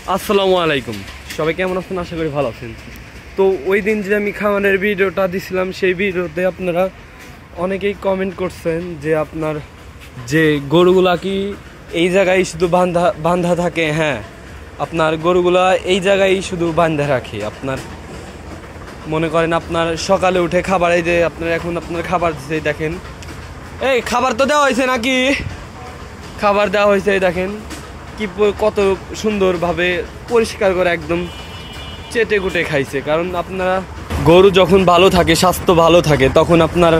আসসালামু আলাইকুম, সবাই কেমন আছেন? আশা করি ভালো আছেন। তো ওই দিন যে আমি খামারের ভিডিওটা দিছিলাম, সেই ভিডিওতে আপনারা অনেকেই কমেন্ট করছেন যে আপনার যে গরুগুলা কি এই জায়গায় শুধু বান্ধা থাকে। হ্যাঁ, আপনার গরুগুলা এই জায়গায় শুধু বান্ধা রাখে। আপনার মনে করেন আপনার সকালে উঠে খাবার, এই যে আপনার এখন আপনার খাবার দিচ্ছে, দেখেন এই খাবার তো দেওয়া হয়েছে নাকি, খাবার দেওয়া হয়েছে দেখেন কি কত সুন্দরভাবে পরিষ্কার করে একদম চেটে কুটে খাইছে। কারণ আপনারা গরু যখন ভালো থাকে, স্বাস্থ্য ভালো থাকে, তখন আপনার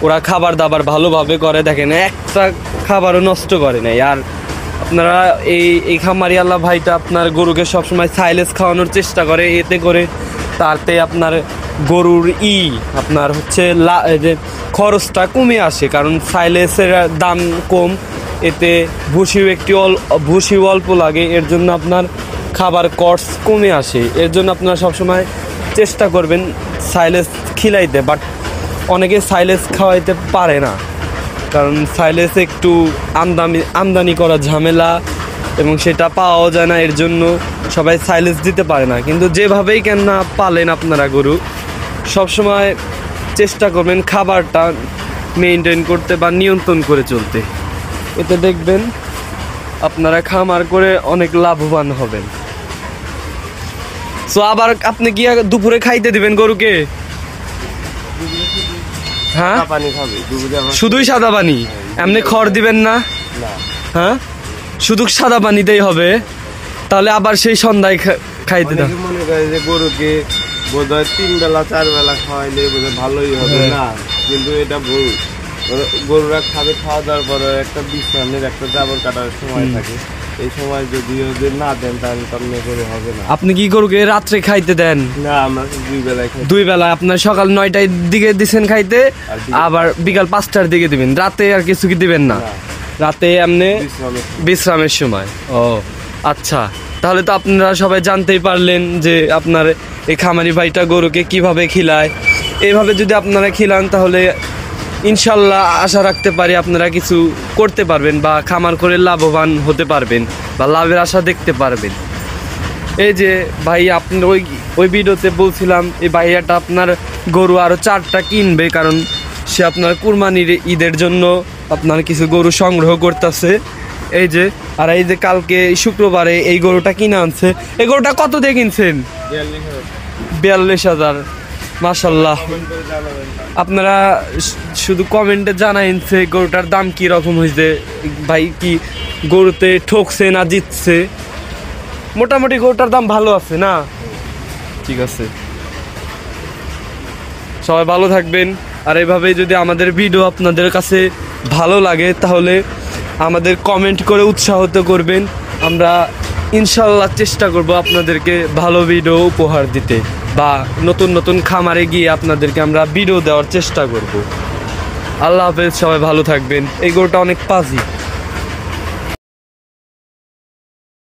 ওরা খাবার দাবার ভালোভাবে করে, দেখেন একটা খাবারও নষ্ট করে নাই। আর আপনারা এই খামারি আল্লাহ ভাইটা আপনার গরুকে সবসময় সাইলেজ খাওয়ানোর চেষ্টা করে, এতে করে তাতে আপনার গরুর আপনার হচ্ছে যে খরচটা কমে আসে। কারণ সাইলেজের দাম কম, এতে ভুসিও অল্প লাগে, এর জন্য আপনার খাবার কস্ট কমে আসে। এর জন্য আপনারা সবসময় চেষ্টা করবেন সাইলেজ খিলাইতে। বাট অনেকে সাইলেজ খাওয়াইতে পারে না, কারণ সাইলেজ একটু আমদানি করা ঝামেলা এবং সেটা পাওয়াও যায় না, এর জন্য সবাই সাইলেজ দিতে পারে না। কিন্তু যেভাবেই কেন না পালেন আপনারা গরু, সবসময় চেষ্টা করবেন খাবারটা মেনটেন করতে বা নিয়ন্ত্রণ করে চলতে। এতে দেখবেন আপনারা খামার করে অনেক লাভবান হবেন। সো আবার আপনি কি দুপুরে খাইতে দিবেন গরুকে? হ্যাঁ, শুধুই সাদা পানি, এমনি খড় দিবেন না? হ্যাঁ, শুধু সাদা পানিতেই হবে। তাহলে আবার সেই সন্ধ্যায় খাইতে দাও। মনে করে যে গরুকে বোধহয় 3 বেলা 4 বেলা খাওয়াইলে বোধহয় ভালোই হবে না, কিন্তু এটা ভুল। গরুরা খাবে, খাওয়া দাওয়ার পরে একটা বিশ্রামের একটা জাবর কাটার সময় থাকে, এই সময় যদি না দেন তাহলে তাহলে গরু হবে না। আপনি কি গরুকে রাত্রে খাইতে দেন? না, আমরা 2 বেলায় খাই। 2 বেলা, আপনার সকাল 9টার দিকে দিচ্ছেন খাইতে, আবার বিকাল 5টার দিকে দিবেন। রাতে আর কিছু কি দিবেন না? রাতে এমনি বিশ্রামের সময়। ও আচ্ছা, তাহলে তো আপনারা সবাই জানতেই পারলেন যে আপনার এই খামারি ভাইটা গরুকে কিভাবে খিলায়। এইভাবে যদি আপনারা খিলান তাহলে ইনশাল্লাহ আশা রাখতে পারি আপনারা কিছু করতে পারবেন বা খামার করে লাভবান হতে পারবেন বা লাভের আশা দেখতে পারবেন। এই যে ভাই আপনার ওই ভিডিওতে বলছিলাম, এই ভাইয়াটা আপনার গরু আরও 4টা কিনবে, কারণ সে আপনার কুরবানির ঈদের জন্য আপনার কিছু গরু সংগ্রহ করতেছে। এই যে, আর এই যে কালকে শুক্রবারে এই গরুটা কিনে আনছে। এই গরুটা কত দিয়ে কিনছেন? 42,000। মাশাল্লাহ, আপনারা শুধু কমেন্টে জানাইছে গরুটার দাম কি রকম হয়েছে। ভাই কি গরুতে ঠকছে না জিতছে? মোটামুটি গরুটার দাম ভালো আছে না? ঠিক আছে, সবাই ভালো থাকবেন। আর এভাবেই যদি আমাদের ভিডিও আপনাদের কাছে ভালো লাগে তাহলে আমাদের কমেন্ট করে উৎসাহিত করবেন। আমরা ইনশাল্লাহ চেষ্টা করব আপনাদেরকে ভালো ভিডিও উপহার দিতে, বা নতুন নতুন খামারে গিয়ে আপনাদেরকে আমরা ভিডিও দেওয়ার চেষ্টা করব। আল্লাহ হাফেজ, সবাই ভালো থাকবেন। এই গরুটা অনেক পাজি।